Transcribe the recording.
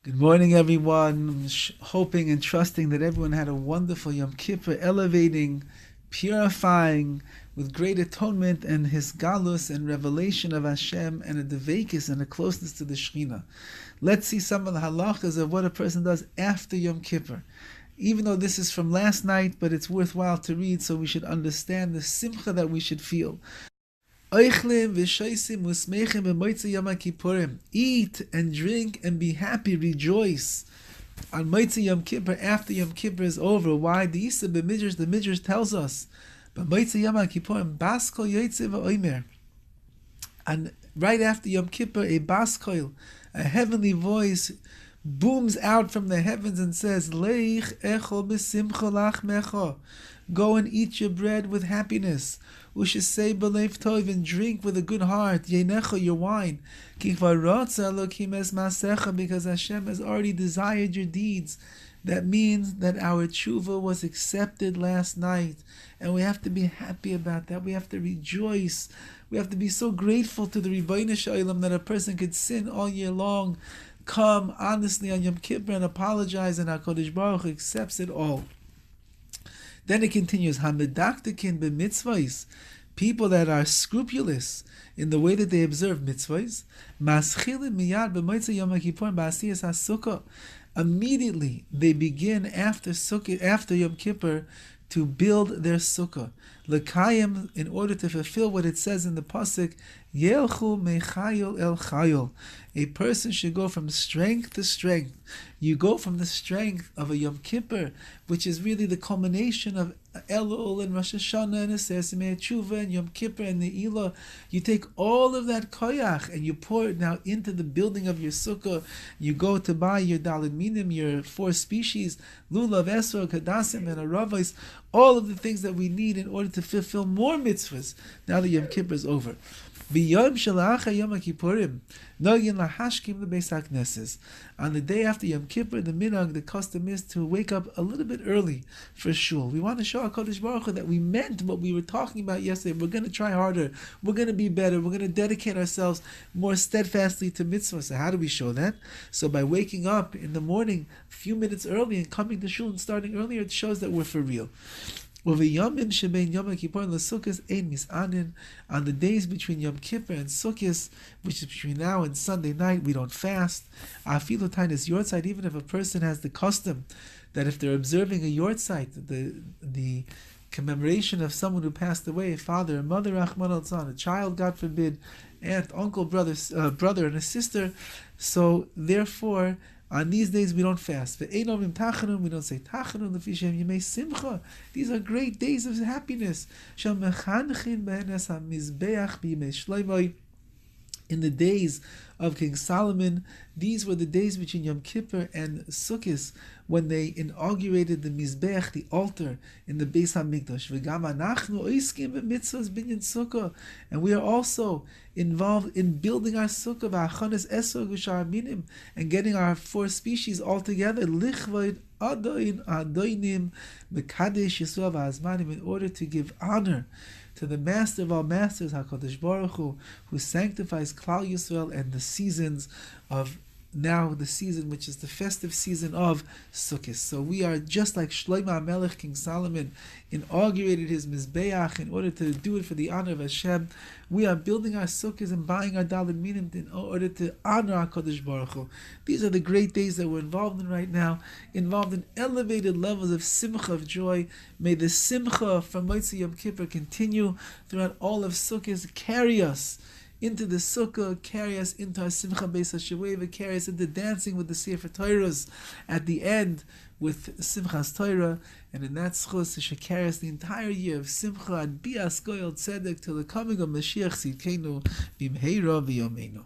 Good morning, everyone. Hoping and trusting that everyone had a wonderful Yom Kippur, elevating, purifying, with great atonement and His galus and revelation of Hashem and a devekis and a closeness to the Shekhinah. Let's see some of the halachas of what a person does after Yom Kippur. Even though this is from last night, but it's worthwhile to read so we should understand the simcha that we should feel. Eat and drink and be happy, rejoice. On Motzei Yom Kippur, after Yom Kippur is over. Why? The Midrash tells us, and right after Yom Kippur, a baskoil, a heavenly voice, booms out from the heavens and says, Leich echol b'simcha lachmecha. Go and eat your bread with happiness. Ushisei b'leiv tov, and drink with a good heart. Yenecha, your wine. Ki kvar rotza Elokim es masecha, because Hashem has already desired your deeds. That means that our tshuva was accepted last night, and we have to be happy about that. We have to rejoice. We have to be so grateful to the Rebbeinu Shalom that a person could sin all year long, come honestly on Yom Kippur and apologize, and HaKadosh Baruch Hu accepts it all. Then it continues, Hamedaktekin b'mitzvahs, people that are scrupulous in the way that they observe mitzvahs, Maschilim miyad b'motzei Yom Kippur b'asiyas HaSukkah. Immediately they begin after Yom Kippur to build their sukkah. L'kayim, in order to fulfill what it says in the pasuk, Yelchu mechayol el chayol. A person should go from strength to strength. You go from the strength of a Yom Kippur, which is really the culmination of Elul and Rosh Hashanah and Aseret Tshuva and Yom Kippur and Ne'ilah. You take all of that koyach and you pour it now into the building of your sukkah. You go to buy your daled minim, your 4 species, lulav, esrog, hadassim, and aravos, all of the things that we need in order to fulfill more mitzvahs now that Yom Kippur is over. B'yom shelacha Yom Kippurim, nogin lahashkim lebeis hakneses. On the day after Yom Kippur, the minhag, the custom is to wake up a little bit early for shul. We want to show HaKadosh Baruch Hu that we meant what we were talking about yesterday. We're going to try harder. We're going to be better. We're going to dedicate ourselves more steadfastly to mitzvah. So how do we show that? So by waking up in the morning a few minutes early and coming to shul and starting earlier, it shows that we're for real. On the days between Yom Kippur and Sukkos, which is between now and Sunday night, we don't fast. Afilu is yortzeit, even if a person has the custom that if they're observing a yortzeit, the commemoration of someone who passed away, a father, a mother, Rahman al-Tzan, a child, God forbid, aunt, uncle, brother, and a sister. So therefore, on these days we don't fast. We don't say tachanun simcha. These are great days of happiness. In the days of King Solomon, these were the days between Yom Kippur and Sukkos when they inaugurated the Mizbeach, the altar, in the Beis HaMikdash. And we are also involved in building our sukkah and getting our 4 species all together in order to give honor to the Master of all Masters, HaKadosh Baruch Hu, who sanctifies Klal Yisrael and the seasons of now the season which is the festive season of Sukkot. So we are just like Shlomo HaMelech, King Solomon, inaugurated his Mizbeach in order to do it for the honor of Hashem. We are building our Sukkot and buying our daled minim in order to honor HaKadosh Baruch Hu. These are the great days that we're involved in right now, involved in elevated levels of simcha, of joy. May the simcha from Motzei Yom Kippur continue throughout all of Sukkot, carry us into the sukkah, carry us into our simcha beis hasheveva, carry us into dancing with the Sefer Torahs at the end with Simchas Torah, and in that Sukkos it should carry us the entire year of simcha and bias goyel tzedek till the coming of Mashiach Tzidkenu b'mheira v'yomeinu.